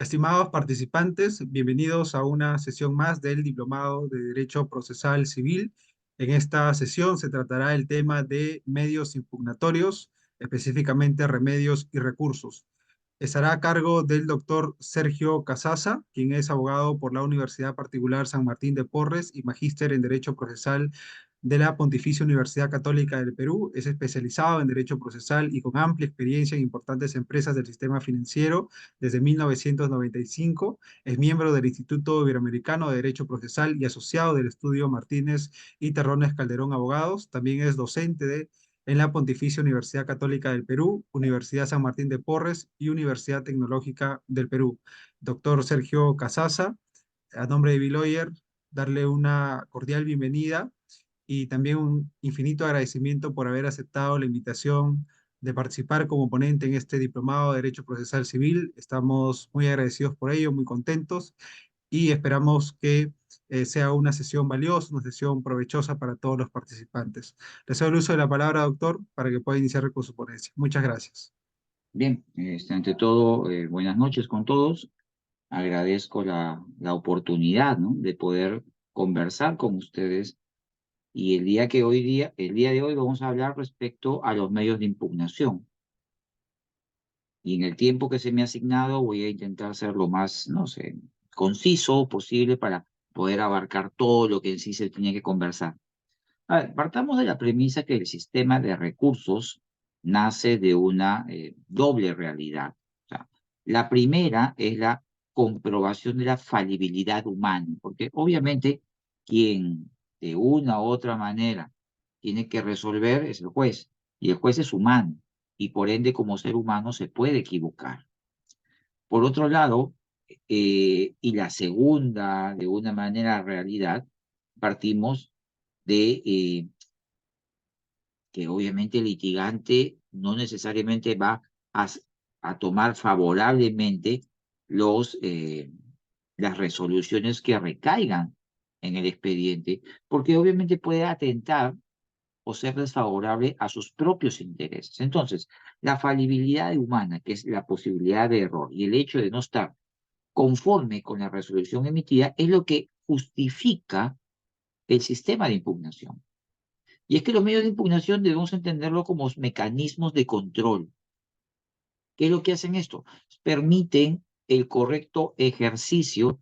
Estimados participantes, bienvenidos a una sesión más del Diplomado de Derecho Procesal Civil. En esta sesión se tratará el tema de medios impugnatorios, específicamente remedios y recursos. Estará a cargo del doctor Sergio Casasa, quien es abogado por la Universidad Particular San Martín de Porres y magíster en Derecho Procesal de la Pontificia Universidad Católica del Perú. Es especializado en Derecho Procesal y con amplia experiencia en importantes empresas del sistema financiero desde 1995. Es miembro del Instituto Iberoamericano de Derecho Procesal y asociado del estudio Martínez y Terrones Calderón Abogados. También es docente en la Pontificia Universidad Católica del Perú, Universidad San Martín de Porres y Universidad Tecnológica del Perú. Doctor Sergio Casasa, a nombre de Biloyer, darle una cordial bienvenida y también un infinito agradecimiento por haber aceptado la invitación de participar como ponente en este diplomado de Derecho Procesal Civil. Estamos muy agradecidos por ello, muy contentos y esperamos que sea una sesión valiosa, una sesión provechosa para todos los participantes. Les doy el uso de la palabra, doctor, para que pueda iniciar con su ponencia. Muchas gracias. Bien, ante todo, buenas noches con todos. Agradezco la oportunidad, ¿no?, de poder conversar con ustedes. Y el día de hoy vamos a hablar respecto a los medios de impugnación. Y en el tiempo que se me ha asignado voy a intentar ser lo más, no sé, conciso posible para poder abarcar todo lo que en sí se tiene que conversar. A ver, partamos de la premisa que el sistema de recursos nace de una doble realidad. O sea, la primera es la comprobación de la falibilidad humana, porque obviamente quien de una u otra manera tiene que resolver es el juez, y el juez es humano, y por ende como ser humano se puede equivocar. Por otro lado, y la segunda, de una manera, realidad, partimos de que obviamente el litigante no necesariamente va a, a tomar favorablemente las resoluciones que recaigan en el expediente, porque obviamente puede atentar o ser desfavorable a sus propios intereses. Entonces, la falibilidad humana, que es la posibilidad de error, y el hecho de no estar conforme con la resolución emitida, es lo que justifica el sistema de impugnación. Y es que los medios de impugnación debemos entenderlo como mecanismos de control. ¿Qué es lo que hacen esto? Permiten el correcto ejercicio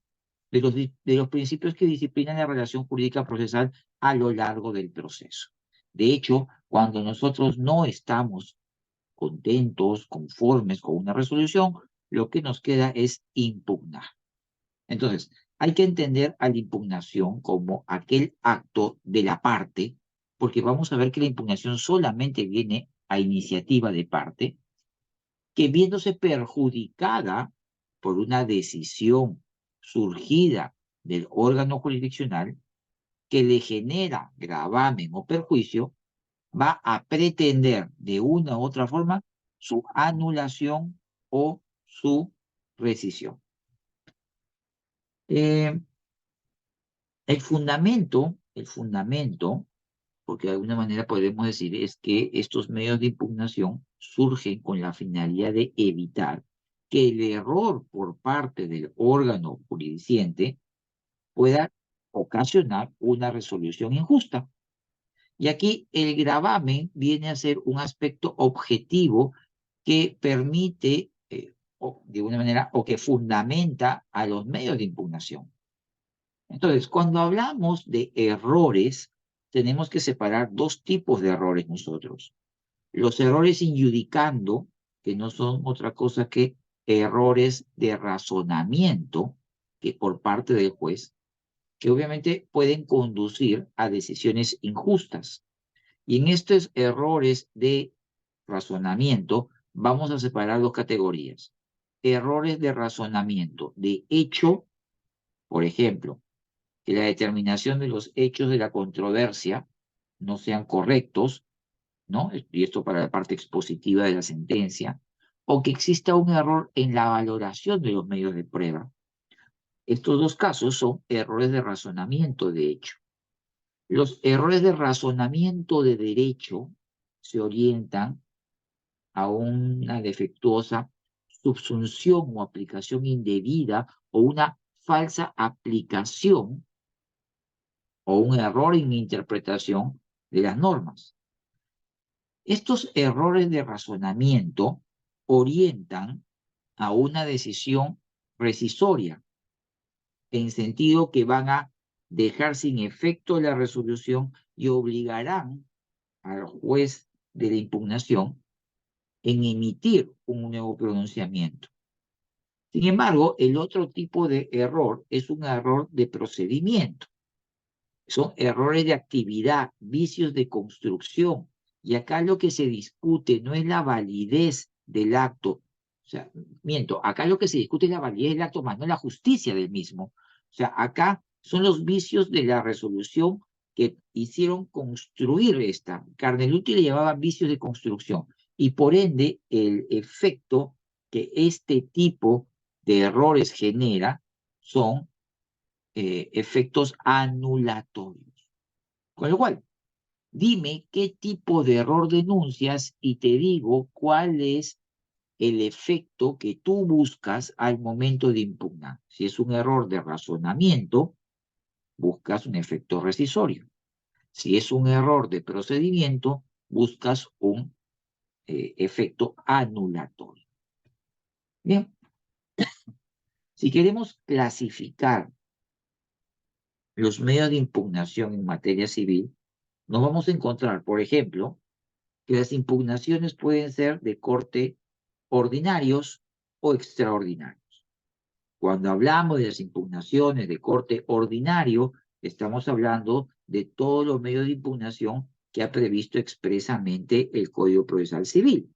de los principios que disciplinan la relación jurídica procesal a lo largo del proceso. De hecho, cuando nosotros no estamos contentos, conformes con una resolución, lo que nos queda es impugnar. Entonces, hay que entender a la impugnación como aquel acto de la parte, porque vamos a ver que la impugnación solamente viene a iniciativa de parte, que viéndose perjudicada por una decisión surgida del órgano jurisdiccional que le genera gravamen o perjuicio, va a pretender de una u otra forma su anulación o su rescisión. Eh, el fundamento, porque de alguna manera podemos decir, es que estos medios de impugnación surgen con la finalidad de evitar que el error por parte del órgano jurisdiciente pueda ocasionar una resolución injusta. Y aquí el gravamen viene a ser un aspecto objetivo que permite, o de una manera, o que fundamenta a los medios de impugnación. Entonces, cuando hablamos de errores, tenemos que separar dos tipos de errores nosotros. Los errores injudicando, que no son otra cosa que errores de razonamiento que por parte del juez, que obviamente pueden conducir a decisiones injustas. Y en estos errores de razonamiento vamos a separar dos categorías. Errores de razonamiento de hecho, por ejemplo, que la determinación de los hechos de la controversia no sean correctos, ¿no? Y esto para la parte expositiva de la sentencia, o que exista un error en la valoración de los medios de prueba. Estos dos casos son errores de razonamiento de hecho. Los errores de razonamiento de derecho se orientan a una defectuosa subsunción o aplicación indebida o una falsa aplicación o un error en interpretación de las normas. Estos errores de razonamiento orientan a una decisión rescisoria, en sentido que van a dejar sin efecto la resolución y obligarán al juez de la impugnación en emitir un nuevo pronunciamiento. Sin embargo, el otro tipo de error es un error de procedimiento. Son errores de actividad, vicios de construcción. Y acá lo que se discute no es la validez del acto. O sea, miento, acá lo que se discute es la validez del acto, más no la justicia del mismo. O sea, acá son los vicios de la resolución que hicieron construir esta. Carneluti le llamaba vicios de construcción. Y por ende, el efecto que este tipo de errores genera son efectos anulatorios. Con lo cual, dime qué tipo de error denuncias y te digo cuál es el efecto que tú buscas al momento de impugnar. Si es un error de razonamiento, buscas un efecto rescisorio. Si es un error de procedimiento, buscas un efecto anulatorio. Bien, si queremos clasificar los medios de impugnación en materia civil, nos vamos a encontrar, por ejemplo, que las impugnaciones pueden ser de corte ordinarios o extraordinarios. Cuando hablamos de las impugnaciones de corte ordinario, estamos hablando de todos los medios de impugnación que ha previsto expresamente el Código Procesal Civil.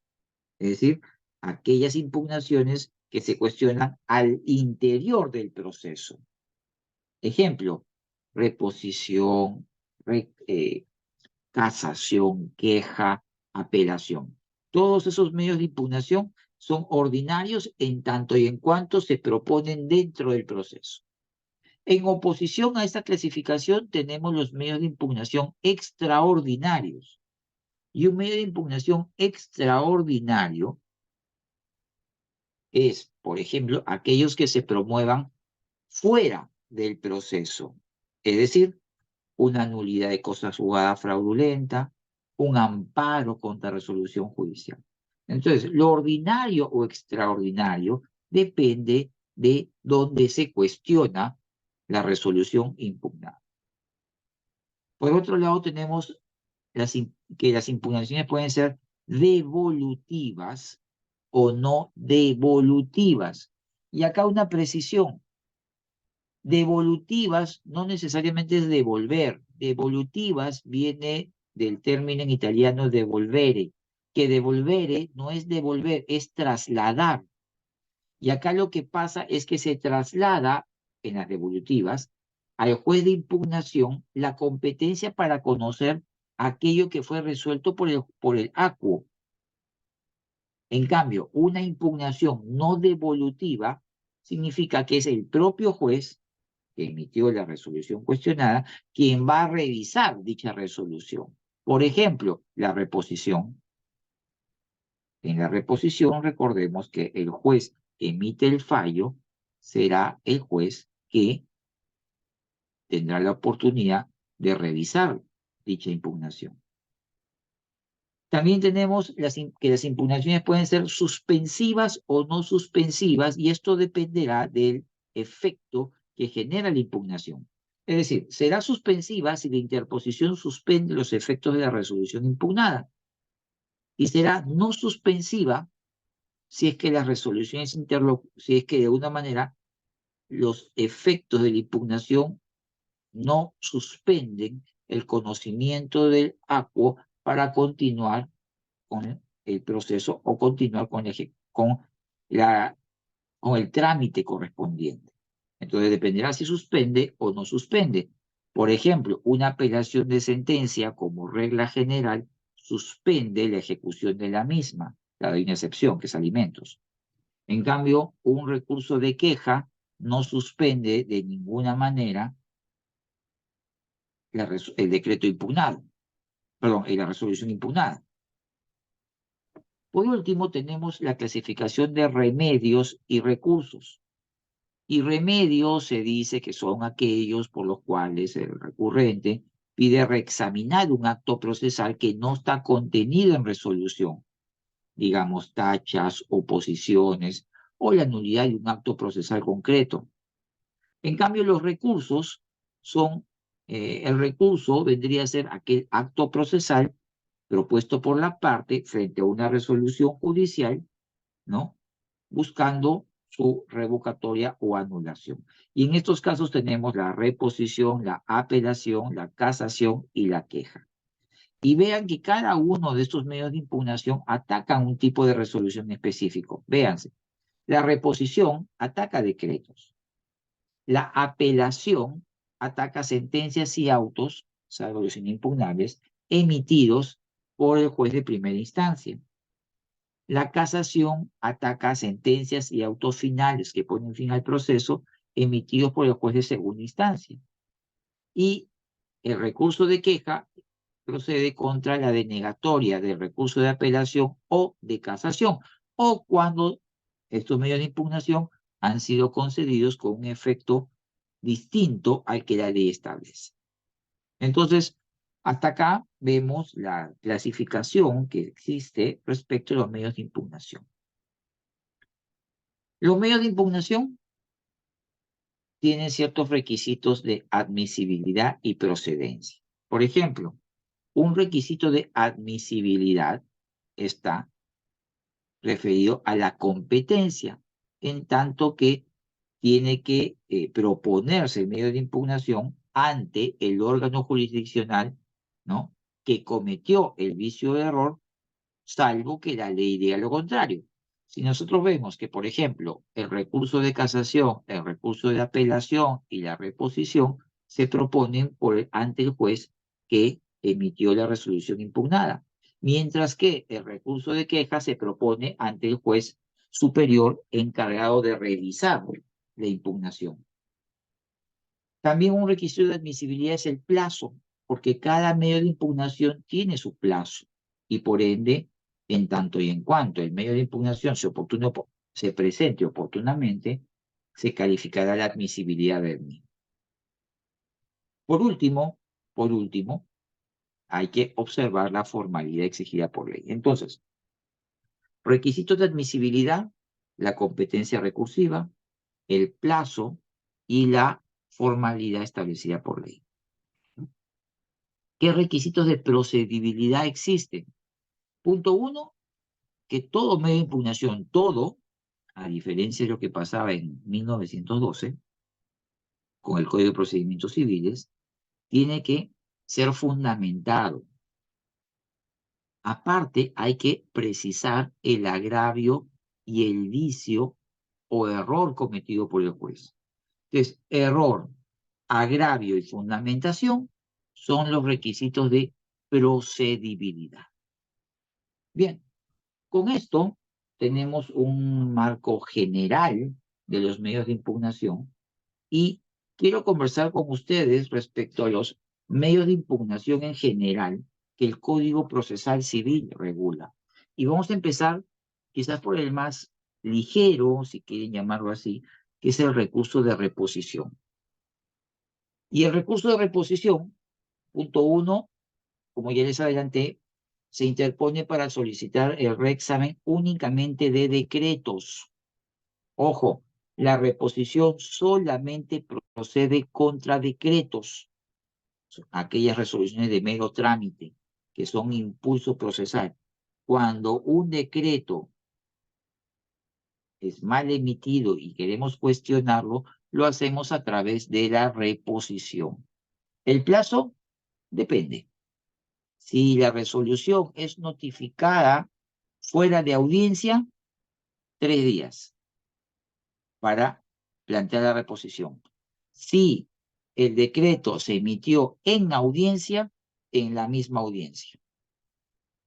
Es decir, aquellas impugnaciones que se cuestionan al interior del proceso. Ejemplo, reposición, casación, queja, apelación. Todos esos medios de impugnación son ordinarios en tanto y en cuanto se proponen dentro del proceso. En oposición a esta clasificación tenemos los medios de impugnación extraordinarios. Y un medio de impugnación extraordinario es, por ejemplo, aquellos que se promuevan fuera del proceso. Es decir, una nulidad de cosa juzgada fraudulenta, un amparo contra resolución judicial. Entonces, lo ordinario o extraordinario depende de dónde se cuestiona la resolución impugnada. Por otro lado, tenemos que las impugnaciones pueden ser devolutivas o no devolutivas. Y acá una precisión. Devolutivas no necesariamente es devolver. Devolutivas viene del término en italiano devolvere, que devolvere no es devolver, es trasladar. Y acá lo que pasa es que se traslada en las devolutivas al juez de impugnación la competencia para conocer aquello que fue resuelto por el acuo. En cambio, una impugnación no devolutiva significa que es el propio juez que emitió la resolución cuestionada, quien va a revisar dicha resolución. Por ejemplo, la reposición. En la reposición, recordemos que el juez que emite el fallo será el juez que tendrá la oportunidad de revisar dicha impugnación. También tenemos que las impugnaciones pueden ser suspensivas o no suspensivas y esto dependerá del efecto que genera la impugnación. Es decir, será suspensiva si la interposición suspende los efectos de la resolución impugnada y será no suspensiva si es que la resolución es si es que de alguna manera los efectos de la impugnación no suspenden el conocimiento del acuo para continuar con el proceso o continuar con el trámite correspondiente. Entonces dependerá si suspende o no suspende. Por ejemplo, una apelación de sentencia como regla general suspende la ejecución de la misma. Claro, hay una excepción, que es alimentos. En cambio, un recurso de queja no suspende de ninguna manera el decreto impugnado, perdón, la resolución impugnada. Por último, tenemos la clasificación de remedios y recursos. Y remedios se dice que son aquellos por los cuales el recurrente pide reexaminar un acto procesal que no está contenido en resolución, digamos tachas, oposiciones o la nulidad de un acto procesal concreto. En cambio, los recursos son, el recurso vendría a ser aquel acto procesal propuesto por la parte frente a una resolución judicial, ¿no? Buscando su revocatoria o anulación. Y en estos casos tenemos la reposición, la apelación, la casación y la queja. Y vean que cada uno de estos medios de impugnación atacan un tipo de resolución específico. Véanse, la reposición ataca decretos. La apelación ataca sentencias y autos, salvo los inimpugnables, emitidos por el juez de primera instancia. La casación ataca sentencias y autos finales que ponen fin al proceso emitidos por el juez de segunda instancia. Y el recurso de queja procede contra la denegatoria del recurso de apelación o de casación, o cuando estos medios de impugnación han sido concedidos con un efecto distinto al que la ley establece. Entonces, hasta acá vemos la clasificación que existe respecto a los medios de impugnación. Los medios de impugnación tienen ciertos requisitos de admisibilidad y procedencia. Por ejemplo, un requisito de admisibilidad está referido a la competencia, en tanto que tiene que proponerse el medio de impugnación ante el órgano jurisdiccional, ¿no?, que cometió el vicio de error, salvo que la ley diga lo contrario. Si nosotros vemos que, por ejemplo, el recurso de casación, el recurso de apelación y la reposición se proponen ante el juez que emitió la resolución impugnada, mientras que el recurso de queja se propone ante el juez superior encargado de revisar la impugnación. También un requisito de admisibilidad es el plazo, porque cada medio de impugnación tiene su plazo y por ende, en tanto y en cuanto el medio de impugnación se presente oportunamente, se calificará la admisibilidad del mismo. Por último, hay que observar la formalidad exigida por ley. Entonces, requisitos de admisibilidad, la competencia recursiva, el plazo y la formalidad establecida por ley. ¿Qué requisitos de procedibilidad existen? Punto 1, que todo medio de impugnación, todo, a diferencia de lo que pasaba en 1912, con el Código de Procedimientos Civiles, tiene que ser fundamentado. Aparte, hay que precisar el agravio y el vicio o error cometido por el juez. Entonces, error, agravio y fundamentación son los requisitos de procedibilidad. Bien, con esto tenemos un marco general de los medios de impugnación y quiero conversar con ustedes respecto a los medios de impugnación en general que el Código Procesal Civil regula. Y vamos a empezar quizás por el más ligero, si quieren llamarlo así, que es el recurso de reposición. Y el recurso de reposición, punto 1, como ya les adelanté, se interpone para solicitar el reexamen únicamente de decretos. Ojo, la reposición solamente procede contra decretos, aquellas resoluciones de mero trámite, que son impulso procesal. Cuando un decreto es mal emitido y queremos cuestionarlo, lo hacemos a través de la reposición. El plazo depende. Si la resolución es notificada fuera de audiencia, 3 días para plantear la reposición. Si el decreto se emitió en audiencia, en la misma audiencia.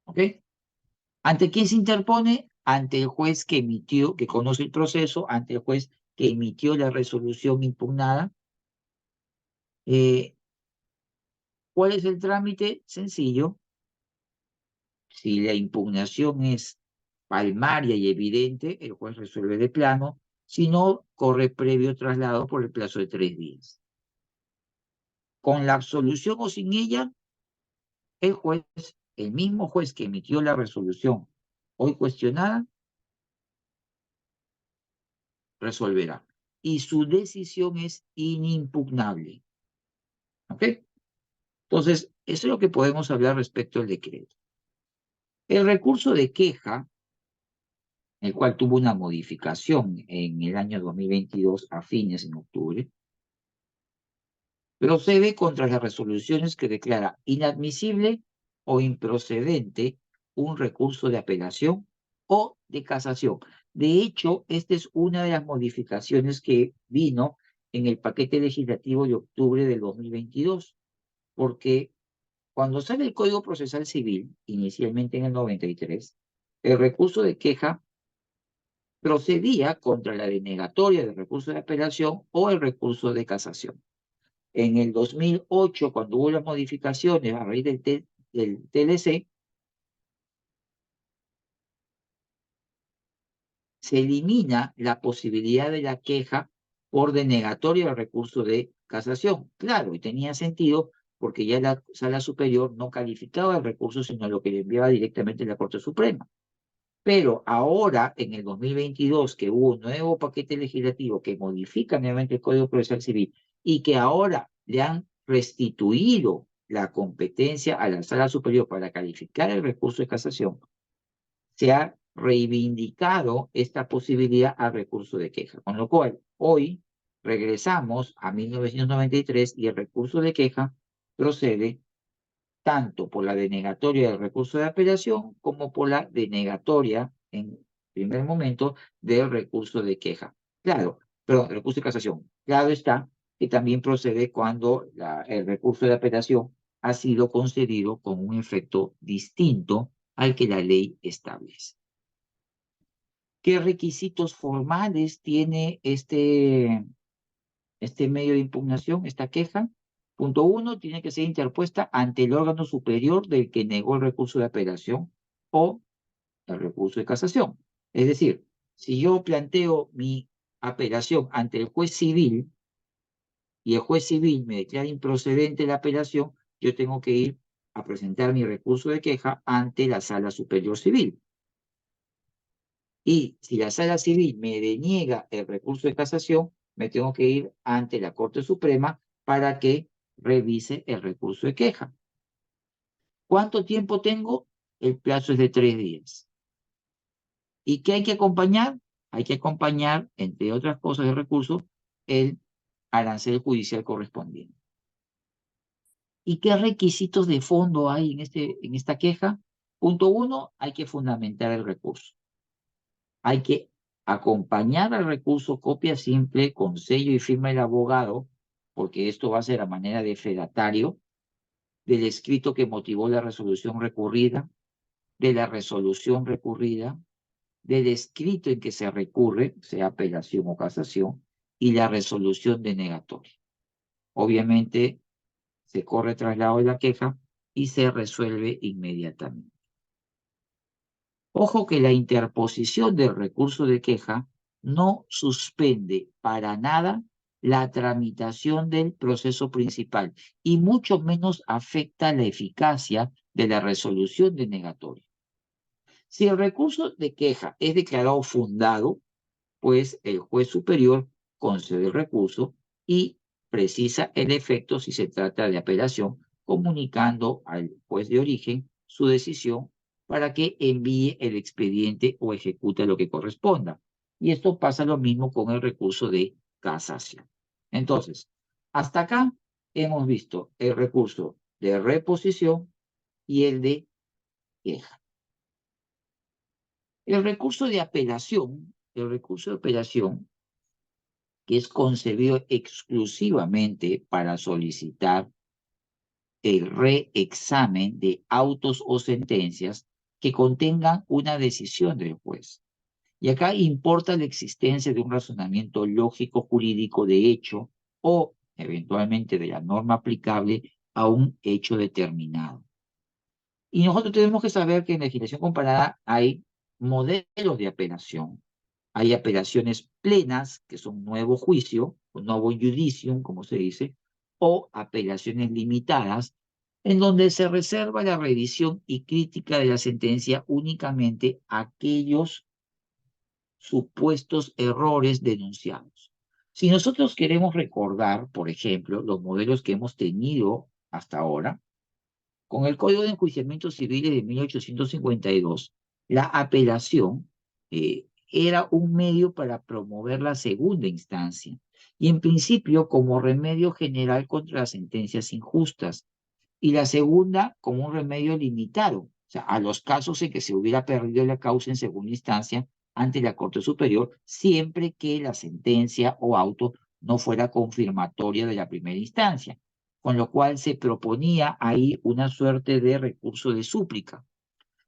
¿Ok? ¿Ante quién se interpone? Ante el juez que emitió, que conoce el proceso, ante el juez que emitió la resolución impugnada. ¿Cuál es el trámite? Sencillo. Si la impugnación es palmaria y evidente, el juez resuelve de plano, si no, corre previo traslado por el plazo de 3 días. Con la absolución o sin ella, el juez, el mismo juez que emitió la resolución hoy cuestionada, resolverá. Y su decisión es inimpugnable. ¿Ok? Entonces, eso es lo que podemos hablar respecto al decreto. El recurso de queja, el cual tuvo una modificación en el año 2022 a fines en octubre, procede contra las resoluciones que declara inadmisible o improcedente un recurso de apelación o de casación. De hecho, esta es una de las modificaciones que vino en el paquete legislativo de octubre del 2022, porque cuando sale el Código Procesal Civil, inicialmente en el 93, el recurso de queja procedía contra la denegatoria del recurso de apelación o el recurso de casación. En el 2008, cuando hubo las modificaciones a raíz del TLC, se elimina la posibilidad de la queja por denegatoria del recurso de casación. Claro, y tenía sentido porque ya la Sala Superior no calificaba el recurso, sino lo que le enviaba directamente a la Corte Suprema. Pero ahora, en el 2022, que hubo un nuevo paquete legislativo que modifica nuevamente el Código Procesal Civil y que ahora le han restituido la competencia a la Sala Superior para calificar el recurso de casación, se ha reivindicado esta posibilidad al recurso de queja. Con lo cual, hoy regresamos a 1993 y el recurso de queja procede tanto por la denegatoria del recurso de apelación como por la denegatoria, en primer momento, del recurso de queja. Claro, perdón, el recurso de casación. Claro está que también procede cuando el recurso de apelación ha sido concedido con un efecto distinto al que la ley establece. ¿Qué requisitos formales tiene este medio de impugnación, esta queja? Punto 1, tiene que ser interpuesta ante el órgano superior del que negó el recurso de apelación o el recurso de casación. Es decir, si yo planteo mi apelación ante el juez civil y el juez civil me declara improcedente la apelación, yo tengo que ir a presentar mi recurso de queja ante la Sala Superior Civil. Y si la Sala Civil me deniega el recurso de casación, me tengo que ir ante la Corte Suprema para que revise el recurso de queja. ¿Cuánto tiempo tengo? El plazo es de 3 días. ¿Y qué hay que acompañar? Hay que acompañar, entre otras cosas del recurso, el arancel judicial correspondiente. ¿Y qué requisitos de fondo hay en esta queja? Punto 1, hay que fundamentar el recurso. Hay que acompañar al recurso copia simple con sello y firma del abogado, porque esto va a ser a manera de fedatario, del escrito que motivó la resolución recurrida, de la resolución recurrida, del escrito en que se recurre, sea apelación o casación, y la resolución denegatoria. Obviamente, se corre traslado de la queja y se resuelve inmediatamente. Ojo que la interposición del recurso de queja no suspende para nada la tramitación del proceso principal y mucho menos afecta la eficacia de la resolución denegatoria. Si el recurso de queja es declarado fundado, pues el juez superior concede el recurso y precisa el efecto si se trata de apelación, comunicando al juez de origen su decisión para que envíe el expediente o ejecute lo que corresponda. Y esto pasa lo mismo con el recurso de casación. Entonces, hasta acá hemos visto el recurso de reposición y el de queja. El recurso de apelación que es concebido exclusivamente para solicitar el reexamen de autos o sentencias que contengan una decisión del juez. Y acá importa la existencia de un razonamiento lógico jurídico de hecho o eventualmente de la norma aplicable a un hecho determinado. Y nosotros tenemos que saber que en legislación comparada hay modelos de apelación. Hay apelaciones plenas, que son nuevo juicio, o nuevo judicium, como se dice, o apelaciones limitadas, en donde se reserva la revisión y crítica de la sentencia únicamente a aquellos supuestos errores denunciados. Si nosotros queremos recordar, por ejemplo, los modelos que hemos tenido hasta ahora, con el Código de Enjuiciamientos Civiles de 1852, la apelación era un medio para promover la segunda instancia y en principio como remedio general contra las sentencias injustas y la segunda como un remedio limitado, o sea, a los casos en que se hubiera perdido la causa en segunda instancia ante la Corte Superior, siempre que la sentencia o auto no fuera confirmatoria de la primera instancia, con lo cual se proponía ahí una suerte de recurso de súplica.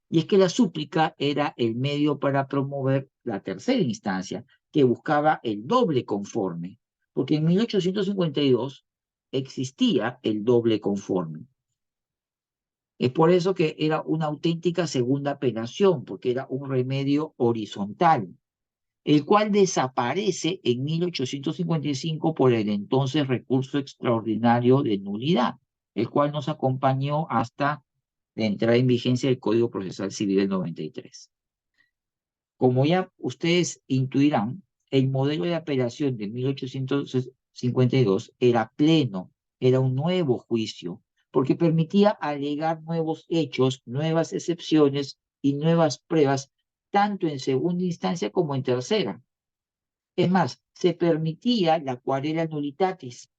Y es que la súplica era el medio para promover la tercera instancia, que buscaba el doble conforme, porque en 1852 existía el doble conforme. Es por eso que era una auténtica segunda apelación, porque era un remedio horizontal, el cual desaparece en 1855 por el entonces recurso extraordinario de nulidad, el cual nos acompañó hasta la entrada en vigencia del Código Procesal Civil del 93. Como ya ustedes intuirán, el modelo de apelación de 1852 era pleno, era un nuevo juicio, porque permitía alegar nuevos hechos, nuevas excepciones y nuevas pruebas, tanto en segunda instancia como en tercera. Es más, se permitía la querela nullitatis.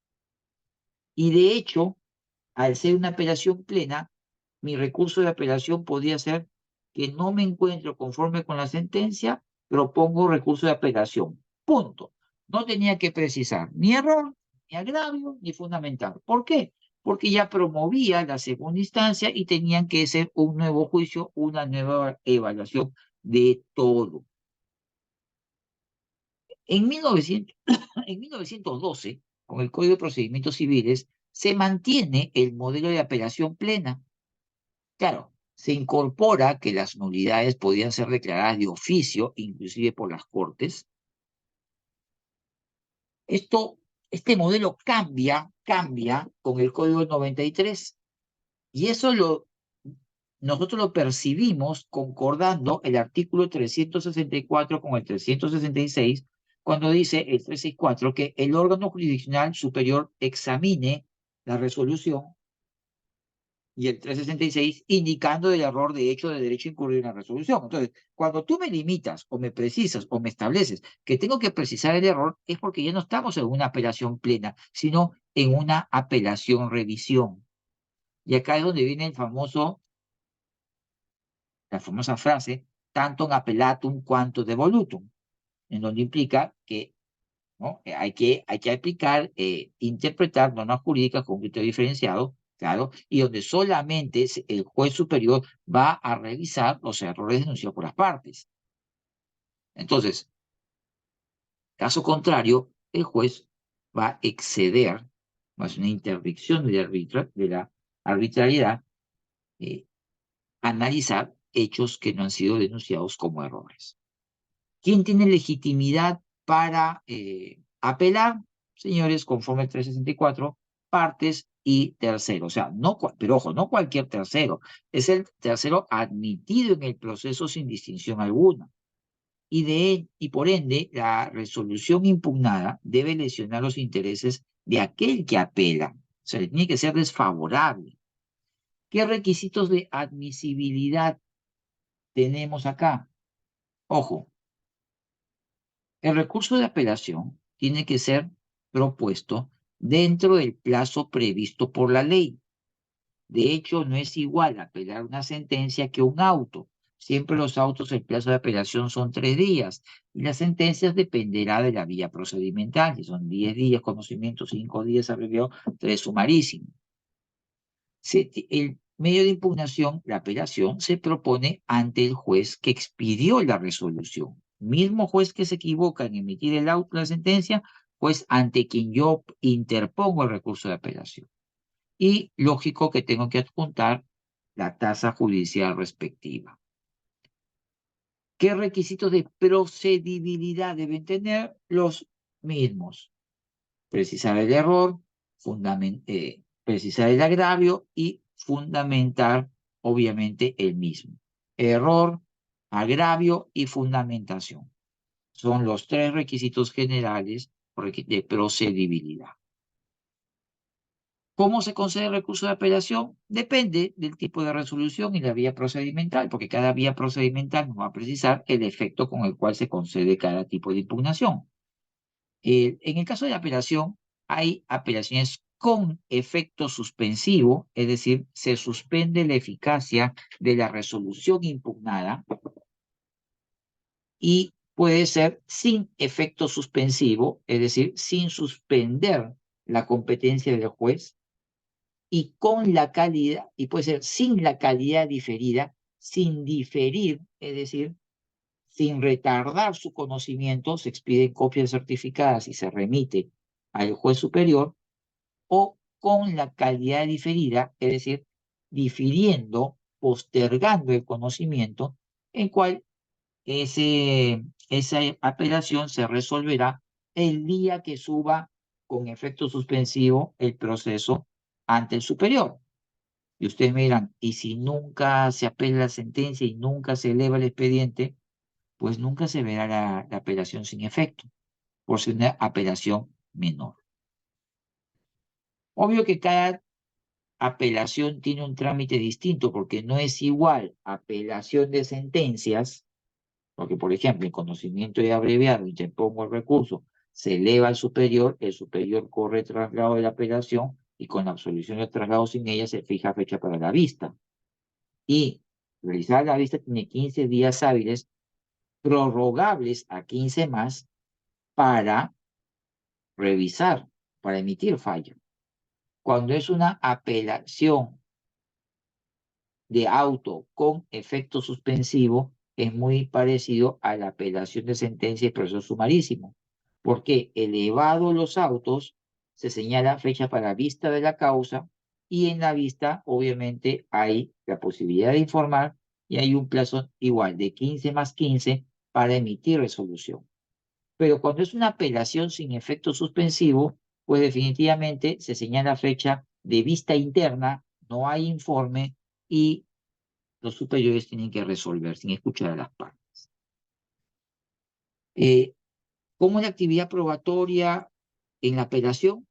Y de hecho, al ser una apelación plena, mi recurso de apelación podía ser que no me encuentro conforme con la sentencia, propongo recurso de apelación. Punto. No tenía que precisar ni error, ni agravio, ni fundamental. ¿Por qué? Porque ya promovía la segunda instancia y tenían que ser un nuevo juicio, una nueva evaluación de todo. En 1900, en 1912, con el Código de Procedimientos Civiles, se mantiene el modelo de apelación plena. Claro, se incorpora que las nulidades podían ser declaradas de oficio, inclusive por las Cortes. Este modelo cambia con el Código del 93. Y eso nosotros lo percibimos concordando el artículo 364 con el 366, cuando dice el 364 que el órgano jurisdiccional superior examine la resolución y el 366 indicando el error de hecho de derecho incurrido en la resolución. Entonces, cuando tú me limitas o me precisas o me estableces que tengo que precisar el error, es porque ya no estamos en una apelación plena, sino en una apelación revisión. Y acá es donde viene la famosa frase, tantum appellatum quantum devolutum, en donde implica que, ¿no? hay que aplicar, interpretar normas jurídicas con un criterio diferenciado, claro, y donde solamente el juez superior va a revisar los errores denunciados por las partes. Entonces, caso contrario, el juez va a exceder, va a hacer una interdicción de la arbitrariedad, eh, analizar hechos que no han sido denunciados como errores. ¿Quién tiene legitimidad para apelar? Señores, conforme al 364, partes y tercero. O sea, no, pero ojo, no cualquier tercero. Es el tercero admitido en el proceso sin distinción alguna. Y por ende, la resolución impugnada debe lesionar los intereses de aquel que apela. O sea, le tiene que ser desfavorable. ¿Qué requisitos de admisibilidad tenemos acá? Ojo, el recurso de apelación tiene que ser propuesto dentro del plazo previsto por la ley. De hecho, no es igual apelar una sentencia que un auto. Siempre los autos, el plazo de apelación son 3 días y las sentencias dependerá de la vía procedimental. Si son 10 días conocimiento, 5 días abreviado, 3 sumarísimo. El medio de impugnación, la apelación, se propone ante el juez que expidió la resolución. Mismo juez que se equivoca en emitir el auto, la sentencia, pues ante quien yo interpongo el recurso de apelación. Y lógico que tengo que adjuntar la tasa judicial respectiva. ¿Qué requisitos de procedibilidad deben tener? Los mismos. Precisar el error, precisar el agravio y fundamentar, obviamente, el mismo. Error, agravio y fundamentación. Son los tres requisitos generales de procedibilidad. ¿Cómo se concede el recurso de apelación? Depende del tipo de resolución y la vía procedimental, porque cada vía procedimental nos va a precisar el efecto con el cual se concede cada tipo de impugnación. En el caso de apelación, hay apelaciones con efecto suspensivo, es decir, se suspende la eficacia de la resolución impugnada, y puede ser sin efecto suspensivo, es decir, sin suspender la competencia del juez, y con la calidad, y puede ser sin la calidad diferida, sin diferir, es decir, sin retardar su conocimiento, se expiden copias certificadas y se remite al juez superior, o con la calidad diferida, es decir, difiriendo, postergando el conocimiento, en cual esa apelación se resolverá el día que suba con efecto suspensivo el proceso ante el superior. Y ustedes me dirán, ¿y si nunca se apela la sentencia y nunca se eleva el expediente? Pues nunca se verá la apelación sin efecto, por ser una apelación menor. Obvio que cada apelación tiene un trámite distinto, porque no es igual apelación de sentencias, porque, por ejemplo, en conocimiento de abreviado, interpongo el recurso, se eleva al superior, el superior corre el traslado de la apelación y con la absolución del traslado sin ella se fija fecha para la vista. Y realizar la vista tiene 15 días hábiles, prorrogables a 15 más, para revisar, para emitir fallo. Cuando es una apelación de auto con efecto suspensivo, es muy parecido a la apelación de sentencia y proceso sumarísimo, porque elevado los autos, se señala fecha para vista de la causa, y en la vista, obviamente, hay la posibilidad de informar y hay un plazo igual de 15 más 15 para emitir resolución. Pero cuando es una apelación sin efecto suspensivo, pues definitivamente se señala fecha de vista interna, no hay informe y los superiores tienen que resolver sin escuchar a las partes. ¿Cómo es la actividad probatoria en la apelación?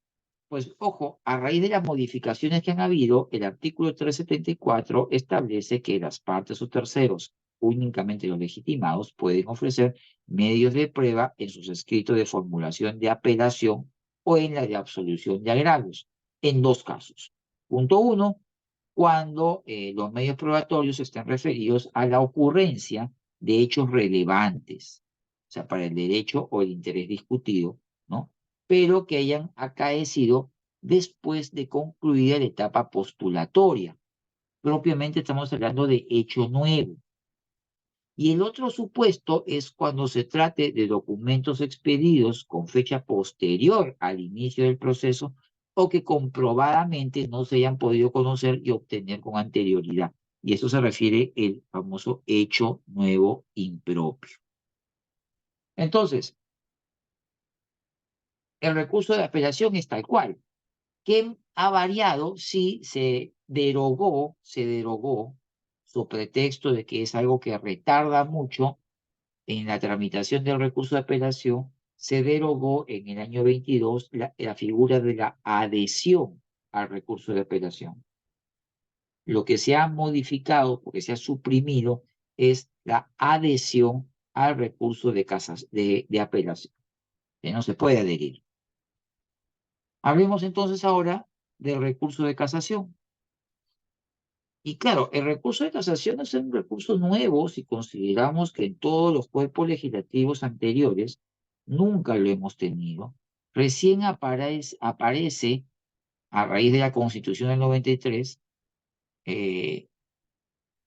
Pues ojo, a raíz de las modificaciones que han habido, el artículo 374 establece que las partes o terceros, únicamente los legitimados, pueden ofrecer medios de prueba en sus escritos de formulación de apelación o en la de absolución de agravios, en dos casos. Punto uno, cuando los medios probatorios estén referidos a la ocurrencia de hechos relevantes, o sea, para el derecho o el interés discutido, ¿no? Pero que hayan acaecido después de concluida la etapa postulatoria. Propiamente estamos hablando de hecho nuevo. Y el otro supuesto es cuando se trate de documentos expedidos con fecha posterior al inicio del proceso o que comprobadamente no se hayan podido conocer y obtener con anterioridad. Y eso se refiere al famoso hecho nuevo impropio. Entonces, el recurso de apelación es tal cual. ¿Qué ha variado? Si se derogó, su pretexto de que es algo que retarda mucho en la tramitación del recurso de apelación, se derogó en el año 22 la figura de la adhesión al recurso de apelación. Lo que se ha modificado, porque se ha suprimido, es la adhesión al recurso de apelación, que no se puede adherir. Hablemos entonces ahora del recurso de casación. Y claro, el recurso de casación es un recurso nuevo si consideramos que en todos los cuerpos legislativos anteriores nunca lo hemos tenido. Recién aparece a raíz de la Constitución del 93.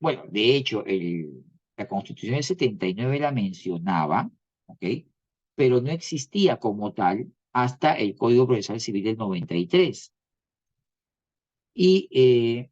Bueno, de hecho, la Constitución del 79 la mencionaba, ¿ok? Pero no existía como tal hasta el Código Procesal Civil del 93. Y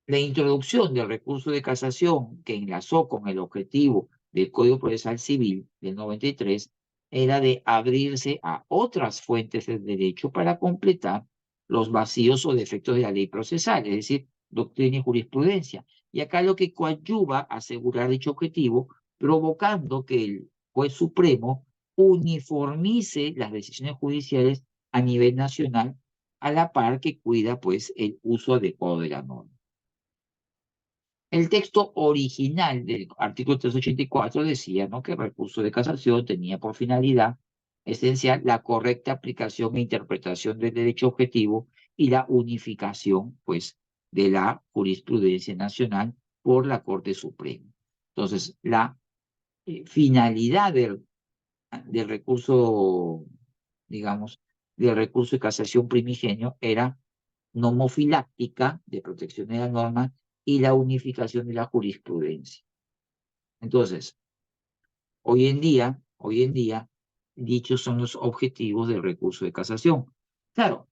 La introducción del recurso de casación que enlazó con el objetivo del Código Procesal Civil del 93 era de abrirse a otras fuentes del derecho para completar los vacíos o defectos de la ley procesal, es decir, doctrina y jurisprudencia. Y acá lo que coadyuva a asegurar dicho objetivo, provocando que el juez supremo uniformice las decisiones judiciales a nivel nacional, a la par que cuida pues el uso adecuado de la norma. El texto original del artículo 384 decía, ¿no?, que el recurso de casación tenía por finalidad esencial la correcta aplicación e interpretación del derecho objetivo y la unificación, pues, de la jurisprudencia nacional por la Corte Suprema. Entonces, la finalidad del recurso, digamos, del recurso de casación primigenio era nomofiláctica, de protección de la norma, y la unificación de la jurisprudencia. Entonces, hoy en día, dichos son los objetivos del recurso de casación. Claro,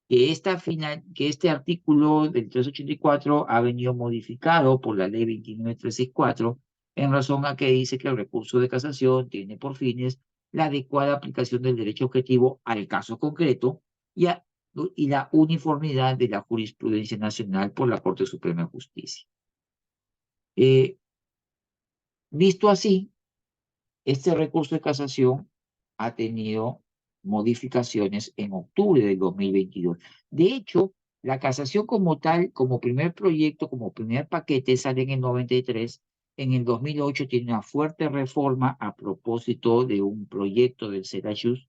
que este artículo del 384 ha venido modificado por la ley 29364 en razón a que dice que el recurso de casación tiene por fines la adecuada aplicación del derecho objetivo al caso concreto y, y la uniformidad de la jurisprudencia nacional por la Corte Suprema de Justicia. Visto así, este recurso de casación ha tenido modificaciones en octubre del 2022. De hecho, la casación como tal, como primer proyecto, como primer paquete, sale en el 93. En el 2008 tiene una fuerte reforma a propósito de un proyecto del SEDAYUS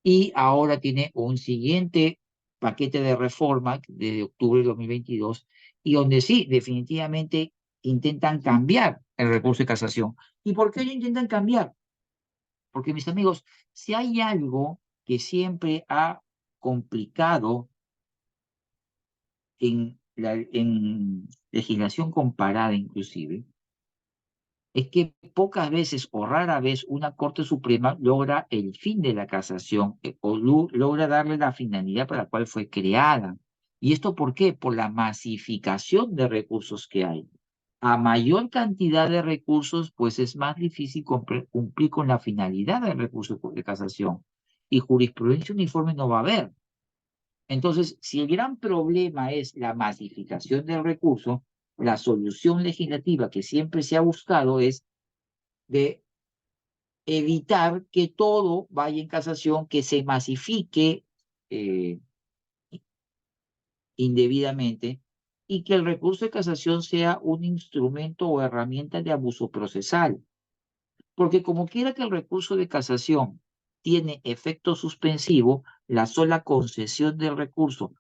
y ahora tiene un siguiente paquete de reforma desde octubre de 2022 y donde sí, definitivamente intentan cambiar el recurso de casación. ¿Y por qué lo intentan cambiar? Porque, mis amigos, si hay algo que siempre ha complicado en legislación comparada inclusive, es que pocas veces o rara vez una Corte Suprema logra el fin de la casación o logra darle la finalidad para la cual fue creada. ¿Y esto por qué? Por la masificación de recursos que hay. A mayor cantidad de recursos, pues es más difícil cumplir con la finalidad del recurso de casación. Y jurisprudencia uniforme no va a haber. Entonces, si el gran problema es la masificación del recurso, la solución legislativa que siempre se ha buscado es de evitar que todo vaya en casación, que se masifique eh, indebidamente y que el recurso de casación sea un instrumento o herramienta de abuso procesal. Porque como quiera que el recurso de casación tiene efecto suspensivo, la sola concesión del recurso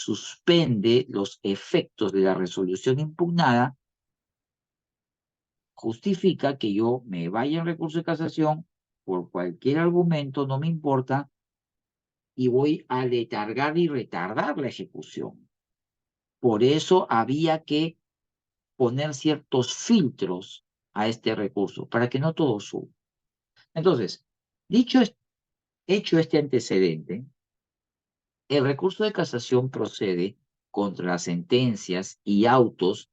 suspende los efectos de la resolución impugnada, justifica que yo me vaya en recurso de casación por cualquier argumento, no me importa, y voy a letargar y retardar la ejecución. Por eso había que poner ciertos filtros a este recurso, para que no todo suba. Entonces, hecho este antecedente, el recurso de casación procede contra las sentencias y autos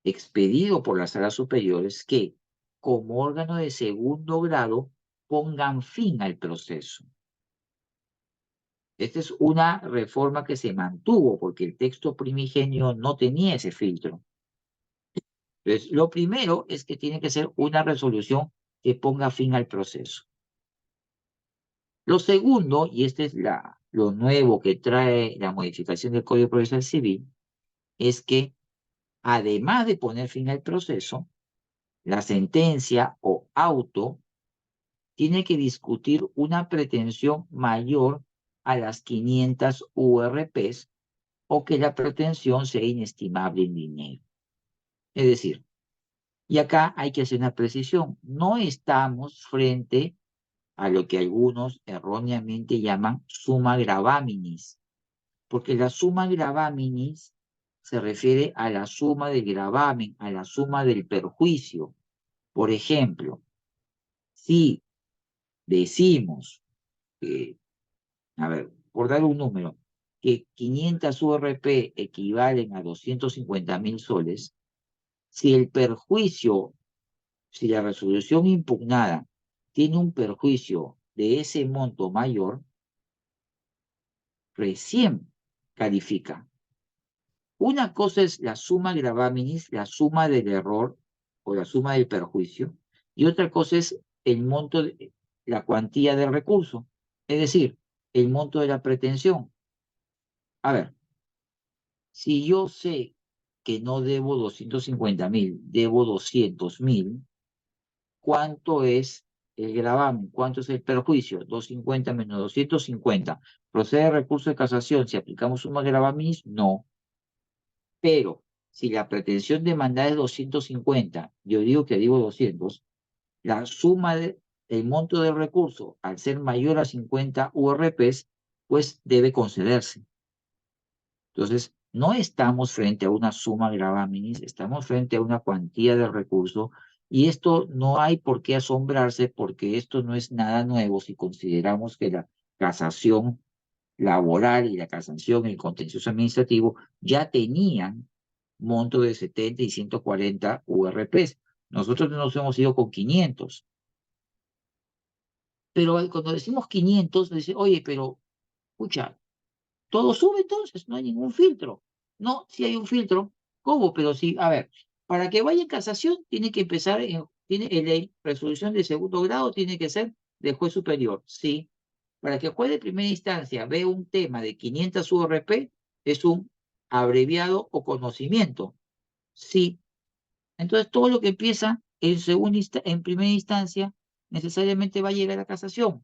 expedidos por las salas superiores que, como órgano de segundo grado, pongan fin al proceso. Esta es una reforma que se mantuvo porque el texto primigenio no tenía ese filtro. Entonces, lo primero es que tiene que ser una resolución que ponga fin al proceso. Lo segundo, y este es lo nuevo que trae la modificación del Código Procesal Civil, es que además de poner fin al proceso, la sentencia o auto tiene que discutir una pretensión mayor a las 500 URPs o que la pretensión sea inestimable en dinero. Es decir, y acá hay que hacer una precisión, no estamos frente a lo que algunos erróneamente llaman summa gravaminis, porque la summa gravaminis se refiere a la suma del gravamen, a la suma del perjuicio. Por ejemplo, si decimos, a ver, por dar un número, que 500 URP equivalen a 250.000 soles, si el perjuicio, si la resolución impugnada tiene un perjuicio de ese monto mayor, recién califica. Una cosa es la suma gravaminis, la suma del error o la suma del perjuicio, y otra cosa es el monto, la cuantía del recurso, es decir, el monto de la pretensión. A ver, si yo sé que no debo 250.000, debo 200.000, ¿cuánto es el gravamen? ¿Cuánto es el perjuicio? 250 menos 250. ¿Procede el recurso de casación si aplicamos suma gravaminis? No. Pero si la pretensión demandada es 250, yo digo que digo 200, la suma del monto del recurso, al ser mayor a 50 URPs, pues debe concederse. Entonces, no estamos frente a una suma gravaminis, estamos frente a una cuantía de recurso, y esto no hay por qué asombrarse porque esto no es nada nuevo si consideramos que la casación laboral y la casación en el contencioso administrativo ya tenían monto de 70 y 140 URPs. Nosotros nos hemos ido con 500. Pero cuando decimos 500, dice, oye, pero, escucha, todo sube entonces, no hay ningún filtro. No, si hay un filtro. ¿Cómo? Pero sí, a ver, para que vaya en casación tiene que empezar, la resolución de segundo grado tiene que ser del juez superior. Sí. Para que el juez de primera instancia vea un tema de 500 URP, es un abreviado o conocimiento. Sí. Entonces, todo lo que empieza en primera instancia necesariamente va a llegar a casación,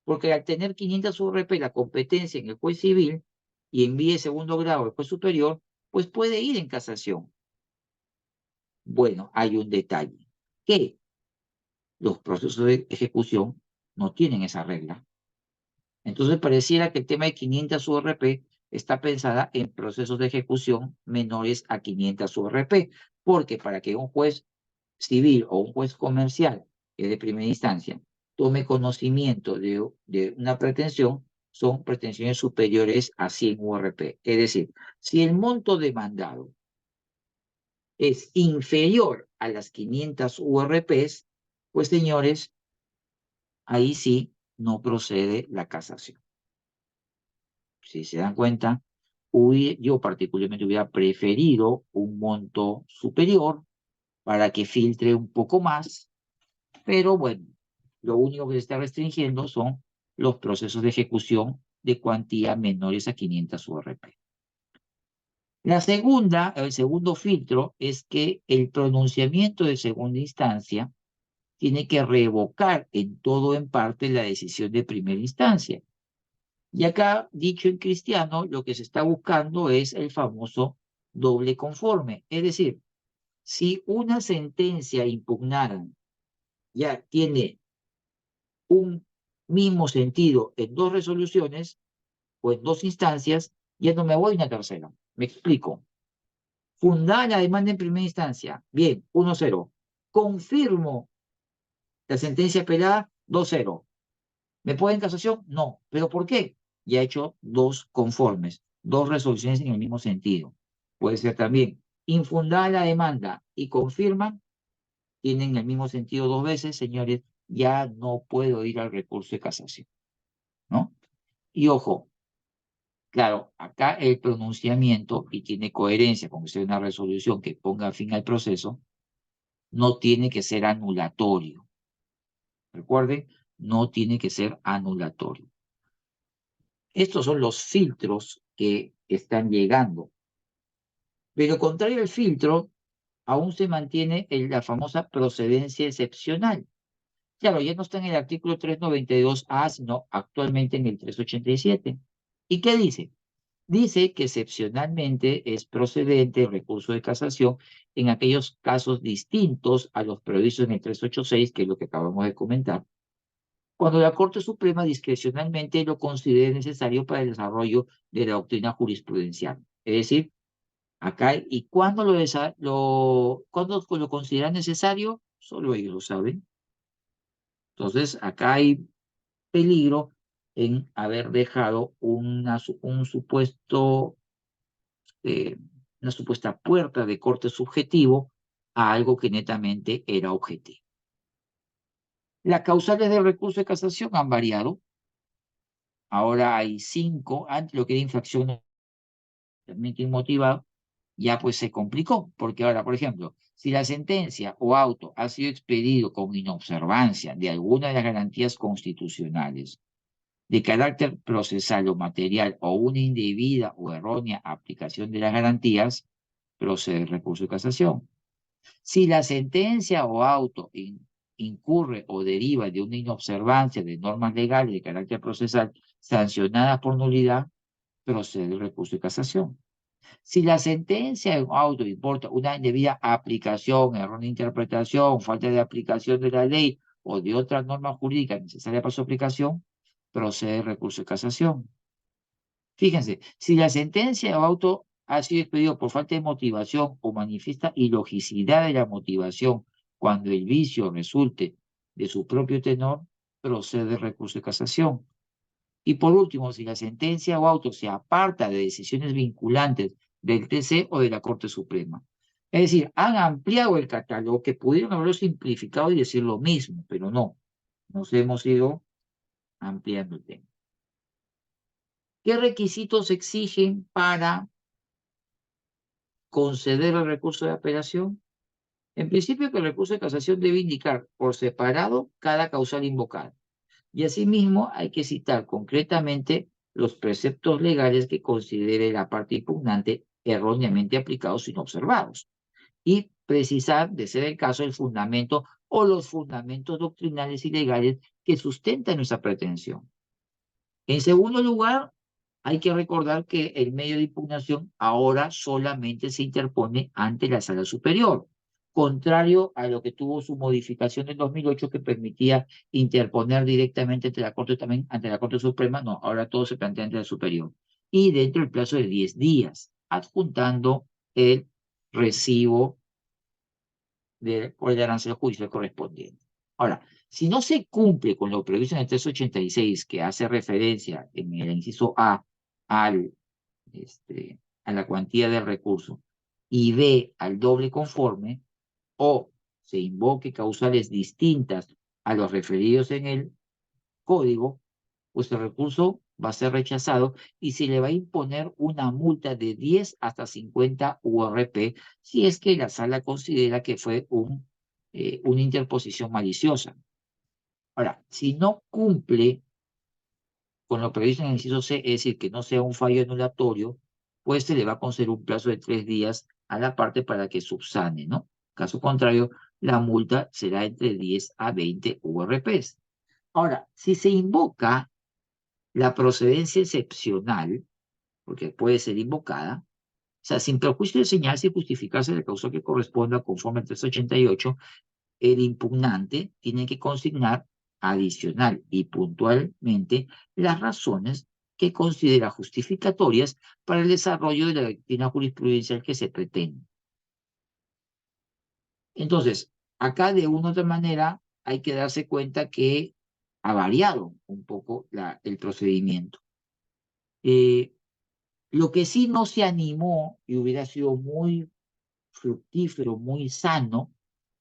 porque al tener 500 URP la competencia en el juez civil y envíe segundo grado al juez superior, pues puede ir en casación. Bueno, hay un detalle, que los procesos de ejecución no tienen esa regla. Entonces pareciera que el tema de 500 URP está pensada en procesos de ejecución menores a 500 URP, porque para que un juez civil o un juez comercial, que es de primera instancia, tome conocimiento de una pretensión, son pretensiones superiores a 100 URP. Es decir, si el monto demandado es inferior a las 500 URPs, pues señores, ahí sí no procede la casación. Si se dan cuenta, yo particularmente hubiera preferido un monto superior para que filtre un poco más, pero bueno, lo único que se está restringiendo son los procesos de ejecución de cuantía menores a 500 URP. El segundo filtro es que el pronunciamiento de segunda instancia tiene que revocar en todo o en parte la decisión de primera instancia. Y acá, dicho en cristiano, lo que se está buscando es el famoso doble conforme. Es decir, si una sentencia impugnada ya tiene un mismo sentido en dos resoluciones o en dos instancias, ya no me voy a una tercera. Me explico. Fundada la demanda en primera instancia. Bien, 1-0. Confirmo la sentencia apelada, 2-0. ¿Me puedo en casación? No. ¿Pero por qué? Ya he hecho dos conformes, dos resoluciones en el mismo sentido. Puede ser también infundada la demanda y confirman, tienen el mismo sentido dos veces, señores, ya no puedo ir al recurso de casación, ¿no? Y ojo, claro, acá el pronunciamiento, y tiene coherencia con que sea una resolución que ponga fin al proceso, no tiene que ser anulatorio. Recuerden, no tiene que ser anulatorio. Estos son los filtros que están llegando. Pero contrario al filtro, aún se mantiene la famosa procedencia excepcional. Claro, ya no está en el artículo 392A, sino actualmente en el 387. ¿Y qué dice? Dice que excepcionalmente es procedente el recurso de casación en aquellos casos distintos a los previstos en el 386, que es lo que acabamos de comentar, cuando la Corte Suprema discrecionalmente lo considere necesario para el desarrollo de la doctrina jurisprudencial. Es decir, acá, ¿y cuándo cuándo lo consideran necesario? Solo ellos lo saben. Entonces, acá hay peligro en haber dejado un supuesto, una supuesta puerta de corte subjetivo a algo que netamente era objetivo. Las causales del recurso de casación han variado. Ahora hay 5, antes lo que era infracción inmotivado, ya pues se complicó, porque ahora, por ejemplo, si la sentencia o auto ha sido expedido con inobservancia de alguna de las garantías constitucionales de carácter procesal o material o una indebida o errónea aplicación de las garantías, procede el recurso de casación. Si la sentencia o auto incurre o deriva de una inobservancia de normas legales de carácter procesal sancionadas por nulidad, procede el recurso de casación. Si la sentencia o auto importa una indebida aplicación, error de interpretación, falta de aplicación de la ley o de otra norma jurídica necesaria para su aplicación, procede el recurso de casación. Fíjense, si la sentencia o auto ha sido expedido por falta de motivación o manifiesta ilogicidad de la motivación cuando el vicio resulte de su propio tenor, procede el recurso de casación. Y por último, si la sentencia o auto se aparta de decisiones vinculantes del TC o de la Corte Suprema. Es decir, han ampliado el catálogo que pudieron haberlo simplificado y decir lo mismo, pero no, nos hemos ido ampliando el tema. ¿Qué requisitos exigen para conceder el recurso de apelación? En principio, que el recurso de casación debe indicar por separado cada causal invocada. Y asimismo, hay que citar concretamente los preceptos legales que considere la parte impugnante erróneamente aplicados sin observados. Y precisar, de ser el caso, el fundamento o los fundamentos doctrinales y legales que sustentan nuestra pretensión. En segundo lugar, hay que recordar que el medio de impugnación ahora solamente se interpone ante la Sala Superior, contrario a lo que tuvo su modificación en 2008 que permitía interponer directamente ante la Corte, también ante la Corte Suprema. No, ahora todo se plantea ante la Superior. Y dentro del plazo de 10 días, adjuntando el recibo por el arancel judicial correspondiente. Ahora, si no se cumple con lo previsto en el 386, que hace referencia en el inciso A al, a la cuantía del recurso, y B al doble conforme, o se invoque causales distintas a los referidos en el código, pues el recurso va a ser rechazado y se le va a imponer una multa de 10 hasta 50 URP si es que la sala considera que fue una interposición maliciosa. Ahora, si no cumple con lo previsto en el inciso C, es decir, que no sea un fallo anulatorio, pues se le va a conceder un plazo de 3 días a la parte para que subsane, ¿no? Caso contrario, la multa será entre 10 a 20 URPs. Ahora, si se invoca la procedencia excepcional, porque puede ser invocada, o sea, sin perjuicio de señalarse y justificarse la causa que corresponda conforme al 388, el impugnante tiene que consignar adicional y puntualmente las razones que considera justificatorias para el desarrollo de la doctrina jurisprudencial que se pretende. Entonces, acá de una u otra manera hay que darse cuenta que ha variado un poco el procedimiento. Lo que sí no se animó y hubiera sido muy fructífero, muy sano,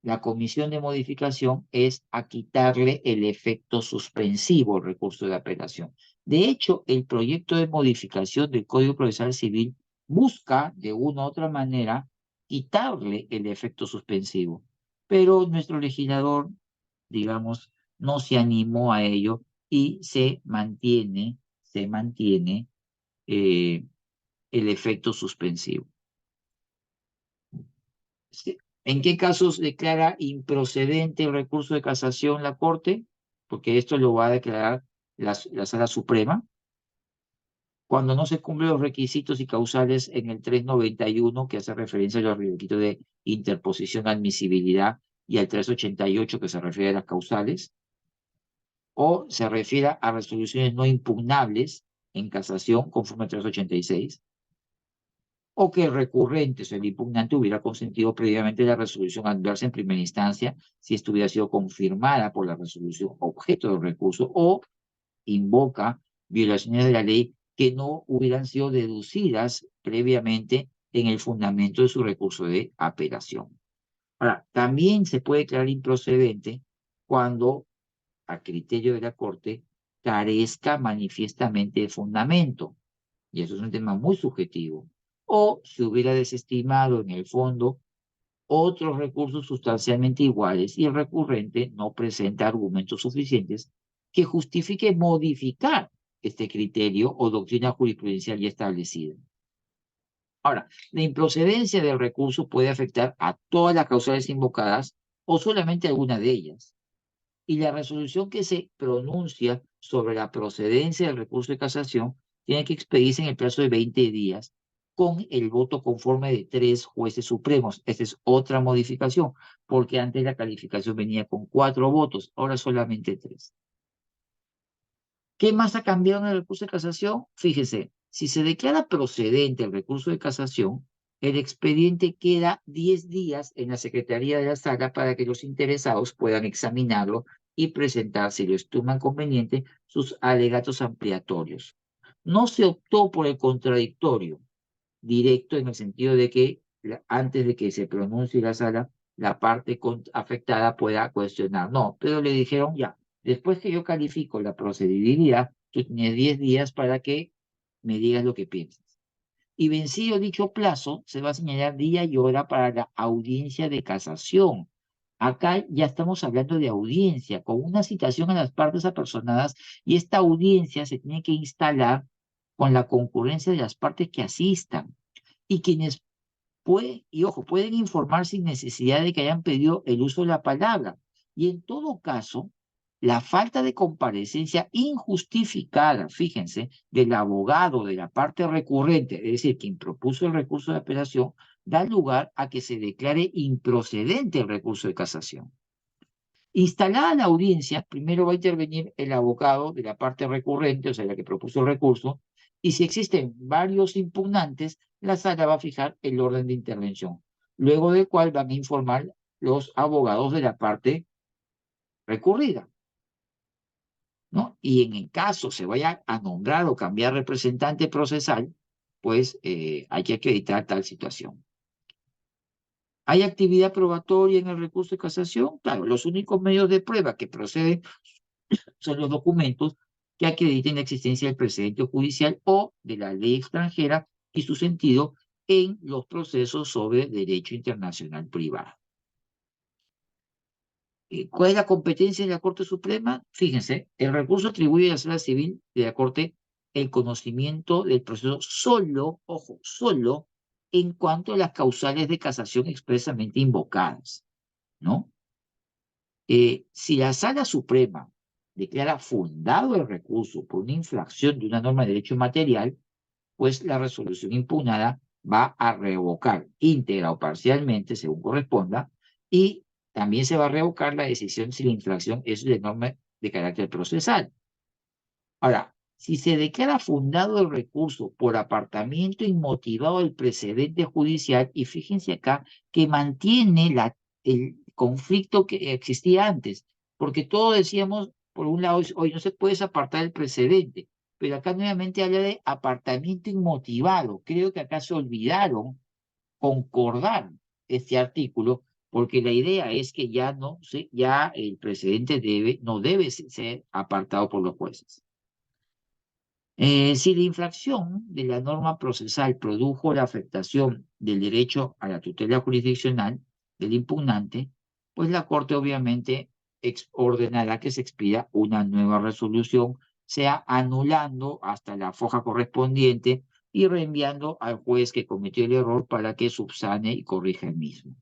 la comisión de modificación es a quitarle el efecto suspensivo al recurso de apelación. De hecho, el proyecto de modificación del Código Procesal Civil busca, de una u otra manera, quitarle el efecto suspensivo. Pero nuestro legislador, digamos, no se animó a ello y se mantiene el efecto suspensivo. ¿En qué casos declara improcedente el recurso de casación la Corte? Porque esto lo va a declarar la Sala Suprema. Cuando no se cumplen los requisitos y causales en el 391, que hace referencia a los requisitos de interposición, admisibilidad, y al 388, que se refiere a las causales, o se refiere a resoluciones no impugnables en casación conforme al 386, o que el recurrente, o sea, el impugnante, hubiera consentido previamente la resolución adversa en primera instancia si esto hubiera sido confirmada por la resolución objeto del recurso, o invoca violaciones de la ley que no hubieran sido deducidas previamente en el fundamento de su recurso de apelación. Ahora, también se puede declarar improcedente cuando, a criterio de la Corte, carezca manifiestamente de fundamento, y eso es un tema muy subjetivo, o se hubiera desestimado en el fondo otros recursos sustancialmente iguales y el recurrente no presenta argumentos suficientes que justifique modificar este criterio o doctrina jurisprudencial ya establecida. Ahora, la improcedencia del recurso puede afectar a todas las causales invocadas o solamente alguna de ellas. Y la resolución que se pronuncia sobre la procedencia del recurso de casación tiene que expedirse en el plazo de 20 días con el voto conforme de 3 jueces supremos. Esta es otra modificación, porque antes la calificación venía con 4 votos, ahora solamente 3. ¿Qué más ha cambiado en el recurso de casación? Fíjese, si se declara procedente el recurso de casación, el expediente queda 10 días en la Secretaría de la Sala para que los interesados puedan examinarlo y presentar, si lo estiman conveniente, sus alegatos ampliatorios. No se optó por el contradictorio directo en el sentido de que antes de que se pronuncie la sala, la parte afectada pueda cuestionar. No, pero le dijeron ya, después que yo califico la procedibilidad, tú tienes 10 días para que me digas lo que piensas. Y vencido dicho plazo, se va a señalar día y hora para la audiencia de casación. Acá ya estamos hablando de audiencia, con una citación a las partes apersonadas, y esta audiencia se tiene que instalar con la concurrencia de las partes que asistan y quienes pueden, y ojo, pueden informar sin necesidad de que hayan pedido el uso de la palabra. Y en todo caso, la falta de comparecencia injustificada, fíjense, del abogado de la parte recurrente, es decir, quien propuso el recurso de apelación, da lugar a que se declare improcedente el recurso de casación. Instalada la audiencia, primero va a intervenir el abogado de la parte recurrente, o sea, la que propuso el recurso, y si existen varios impugnantes, la sala va a fijar el orden de intervención, luego del cual van a informar los abogados de la parte recurrida, ¿no? Y en el caso se vaya a nombrar o cambiar representante procesal, pues hay que acreditar tal situación. ¿Hay actividad probatoria en el recurso de casación? Claro, los únicos medios de prueba que proceden son los documentos que acrediten la existencia del precedente judicial o de la ley extranjera y su sentido en los procesos sobre derecho internacional privado. ¿Cuál es la competencia de la Corte Suprema? Fíjense, el recurso atribuye a la Sala Civil de la Corte el conocimiento del proceso solo, ojo, solo en cuanto a las causales de casación expresamente invocadas, ¿no? Si la Sala Suprema declara fundado el recurso por una infracción de una norma de derecho material, pues la resolución impugnada va a revocar íntegra o parcialmente, según corresponda, y también se va a revocar la decisión si la infracción es de norma de carácter procesal. Ahora, si se declara fundado el recurso por apartamiento inmotivado del precedente judicial, y fíjense acá que mantiene el conflicto que existía antes, porque todos decíamos, por un lado, hoy no se puede apartar el precedente, pero acá nuevamente habla de apartamiento inmotivado. Creo que acá se olvidaron concordar este artículo, porque la idea es que ya no ya el precedente no debe ser apartado por los jueces. Si la infracción de la norma procesal produjo la afectación del derecho a la tutela jurisdiccional del impugnante, pues la Corte obviamente ordenará que se expida una nueva resolución, sea anulando hasta la foja correspondiente y reenviando al juez que cometió el error para que subsane y corrija el mismo.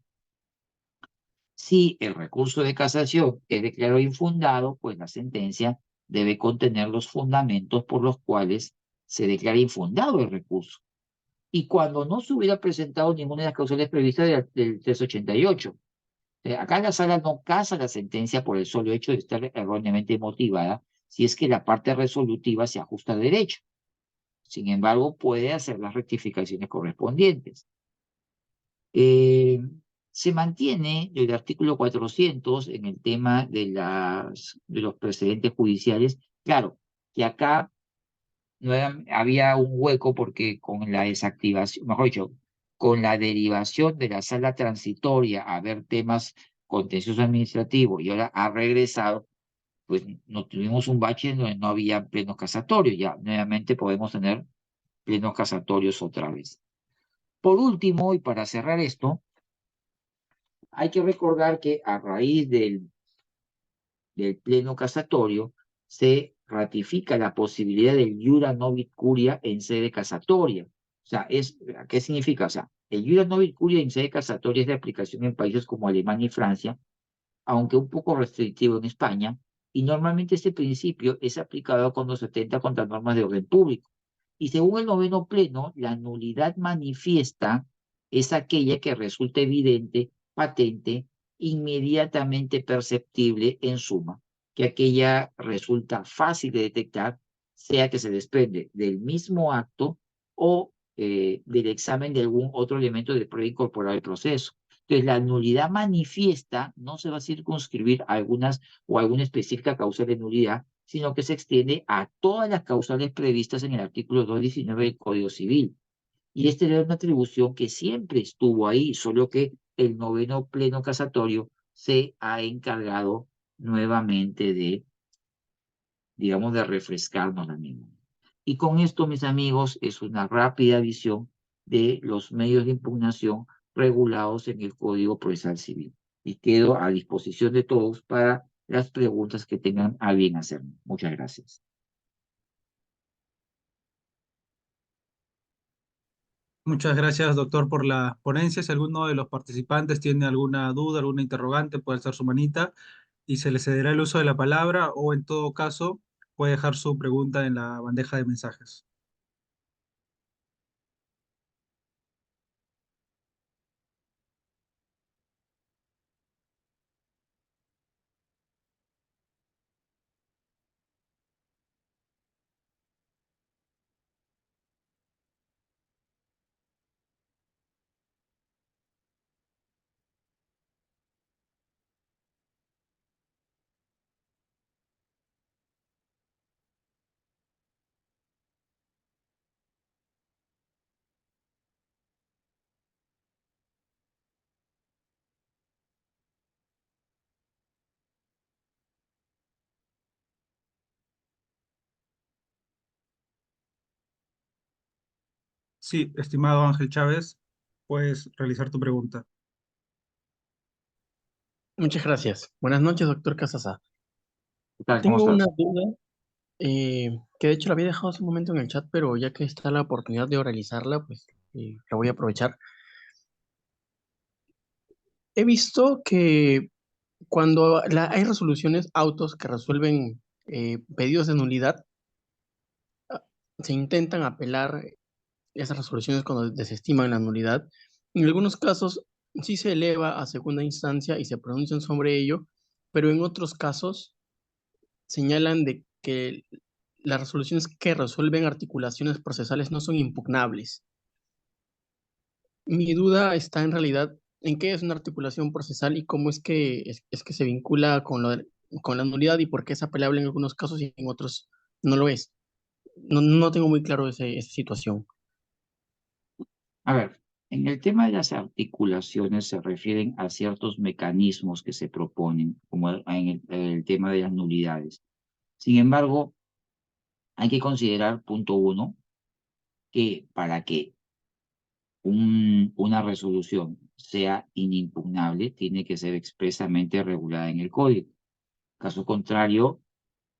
Si el recurso de casación es declarado infundado, pues la sentencia debe contener los fundamentos por los cuales se declara infundado el recurso. Y cuando no se hubiera presentado ninguna de las causales previstas del 388. Acá la sala no casa la sentencia por el solo hecho de estar erróneamente motivada, si es que la parte resolutiva se ajusta a derecho. Sin embargo, puede hacer las rectificaciones correspondientes. Se mantiene el artículo 400 en el tema de los precedentes judiciales. Claro, que acá había un hueco porque con la desactivación, mejor dicho, con la derivación de la sala transitoria a ver temas contencioso administrativo y ahora ha regresado, pues no tuvimos un bache donde no había plenos casatorios. Ya nuevamente podemos tener plenos casatorios otra vez. Por último, y para cerrar esto, hay que recordar que a raíz del pleno casatorio se ratifica la posibilidad del iura novit curia en sede casatoria. O sea, ¿qué significa? O sea, el iura novit curia en sede casatoria es de aplicación en países como Alemania y Francia, aunque un poco restrictivo en España, y normalmente este principio es aplicado cuando se atenta contra normas de orden público. Y según el noveno pleno, la nulidad manifiesta es aquella que resulta evidente, patente, inmediatamente perceptible en suma, que aquella resulta fácil de detectar, sea que se desprende del mismo acto o del examen de algún otro elemento de prueba incorporado al proceso. Entonces, la nulidad manifiesta no se va a circunscribir a algunas o a alguna específica causa de nulidad, sino que se extiende a todas las causales previstas en el artículo 219 del Código Civil. Y esta era una atribución que siempre estuvo ahí, solo que el noveno pleno casatorio se ha encargado nuevamente de, digamos, de refrescarnos la misma. Y con esto, mis amigos, es una rápida visión de los medios de impugnación regulados en el Código Procesal Civil. Y quedo a disposición de todos para las preguntas que tengan a bien hacerme. Muchas gracias. Muchas gracias, doctor, por la ponencia. Si alguno de los participantes tiene alguna duda, alguna interrogante, puede alzar su manita y se le cederá el uso de la palabra o en todo caso puede dejar su pregunta en la bandeja de mensajes. Sí, estimado Ángel Chávez, puedes realizar tu pregunta. Muchas gracias. Buenas noches, doctor Casasa. ¿Qué tal? ¿Cómo Tengo una estás? duda que de hecho la había dejado hace un momento en el chat, pero ya que está la oportunidad de oralizarla, pues la voy a aprovechar. He visto que cuando hay resoluciones autos que resuelven pedidos de nulidad, ah, se intentan apelar esas resoluciones cuando desestiman la nulidad. En algunos casos sí se eleva a segunda instancia y se pronuncian sobre ello, pero en otros casos señalan de que las resoluciones que resuelven articulaciones procesales no son impugnables. Mi duda está en realidad en qué es una articulación procesal y cómo es que se vincula con la nulidad y por qué es apelable en algunos casos y en otros no lo es. No tengo muy claro esa situación. A ver, en el tema de las articulaciones se refieren a ciertos mecanismos que se proponen, como en el tema de las nulidades. Sin embargo, hay que considerar, punto uno, que para que una resolución sea inimpugnable, tiene que ser expresamente regulada en el código. Caso contrario,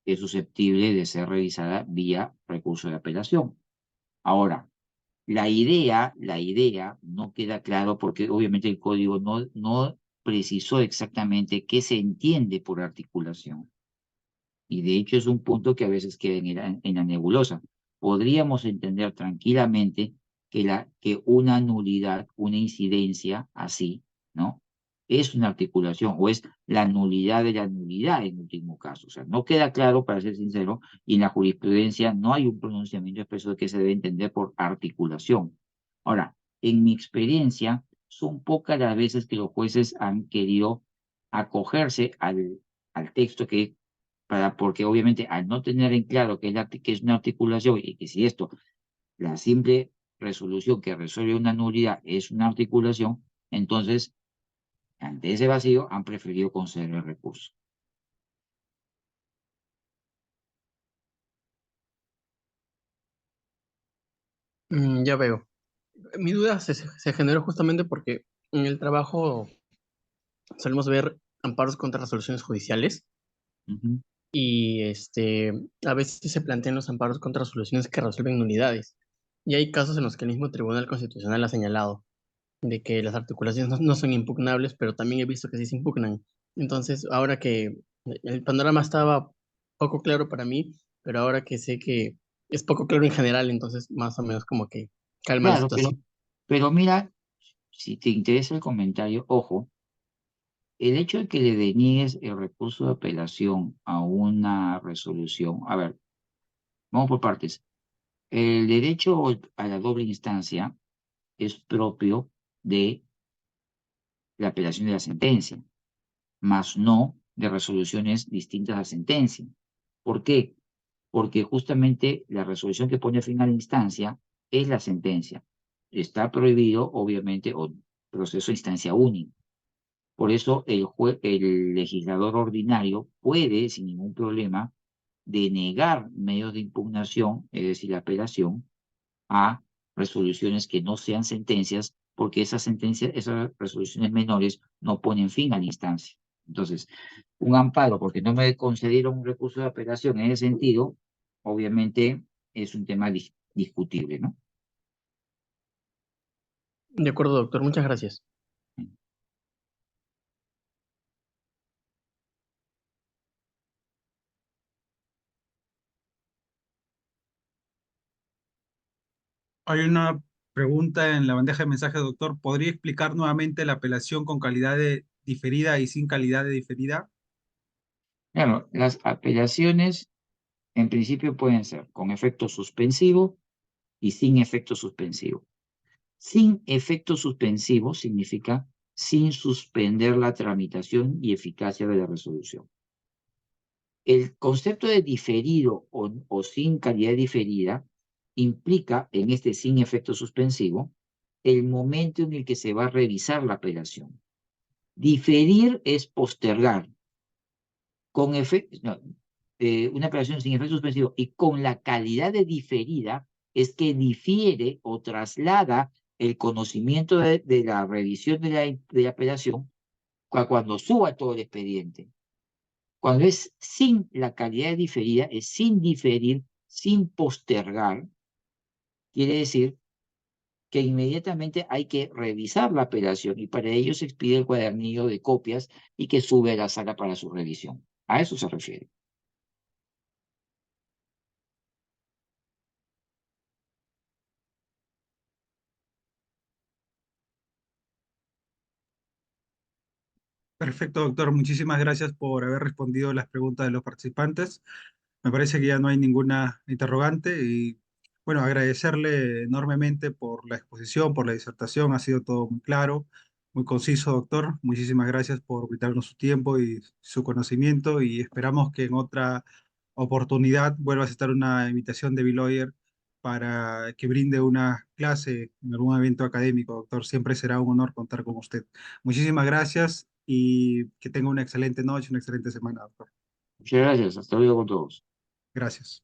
es susceptible de ser revisada vía recurso de apelación. Ahora, la idea no queda claro porque obviamente el código no precisó exactamente qué se entiende por articulación. Y de hecho es un punto que a veces queda en la nebulosa. Podríamos entender tranquilamente que una nulidad, una incidencia así, ¿no? Es una articulación o es la nulidad de la nulidad en último caso. O sea, no queda claro, para ser sincero, y en la jurisprudencia no hay un pronunciamiento expreso de qué se debe entender por articulación. Ahora, en mi experiencia, son pocas las veces que los jueces han querido acogerse al texto que porque obviamente al no tener en claro que es una articulación y que si esto, la simple resolución que resuelve una nulidad es una articulación, entonces, ante ese vacío, han preferido conceder el recurso. Ya veo. Mi duda se generó justamente porque en el trabajo solemos ver amparos contra resoluciones judiciales Ujú. y a veces se plantean los amparos contra resoluciones que resuelven nulidades. Y hay casos en los que el mismo Tribunal Constitucional ha señalado de que las articulaciones no son impugnables, pero también he visto que sí se impugnan. Entonces, ahora que el panorama estaba poco claro para mí, pero ahora que sé que es poco claro en general, entonces más o menos como que calma la Claro, situación. pero mira, si te interesa el comentario, ojo, el hecho de que le deniegues el recurso de apelación a una resolución, a ver, vamos por partes. El derecho a la doble instancia es propio de la apelación de la sentencia, más no de resoluciones distintas a sentencia. ¿Por qué? Porque justamente la resolución que pone fin a la instancia es la sentencia. Está prohibido, obviamente, o proceso de instancia única. Por eso el legislador ordinario puede, sin ningún problema, denegar medios de impugnación, es decir, la apelación, a resoluciones que no sean sentencias, porque esas resoluciones menores no ponen fin a la instancia. Entonces, un amparo, porque no me concedieron un recurso de apelación en ese sentido, obviamente es un tema discutible, ¿no? De acuerdo, doctor, muchas gracias. Hay una pregunta en la bandeja de mensaje, doctor. ¿Podría explicar nuevamente la apelación con calidad de diferida y sin calidad de diferida? Claro, las apelaciones en principio pueden ser con efecto suspensivo y sin efecto suspensivo. Sin efecto suspensivo significa sin suspender la tramitación y eficacia de la resolución. El concepto de diferido o sin calidad diferida implica, en este sin efecto suspensivo, el momento en el que se va a revisar la apelación. Diferir es postergar. Con una apelación sin efecto suspensivo y con la calidad de diferida es que difiere o traslada el conocimiento de la revisión de la apelación cuando suba todo el expediente. Cuando es sin la calidad diferida, es sin diferir, sin postergar, quiere decir que inmediatamente hay que revisar la apelación y para ello se expide el cuadernillo de copias y que sube a la sala para su revisión. A eso se refiere. Perfecto, doctor. Muchísimas gracias por haber respondido las preguntas de los participantes. Me parece que ya no hay ninguna interrogante y bueno, agradecerle enormemente por la exposición, por la disertación. Ha sido todo muy claro, muy conciso, doctor. Muchísimas gracias por brindarnos su tiempo y su conocimiento y esperamos que en otra oportunidad vuelvas a estar una invitación de Biloyer para que brinde una clase en algún evento académico, doctor. Siempre será un honor contar con usted. Muchísimas gracias y que tenga una excelente noche, una excelente semana, doctor. Muchas gracias. Hasta luego con todos. Gracias.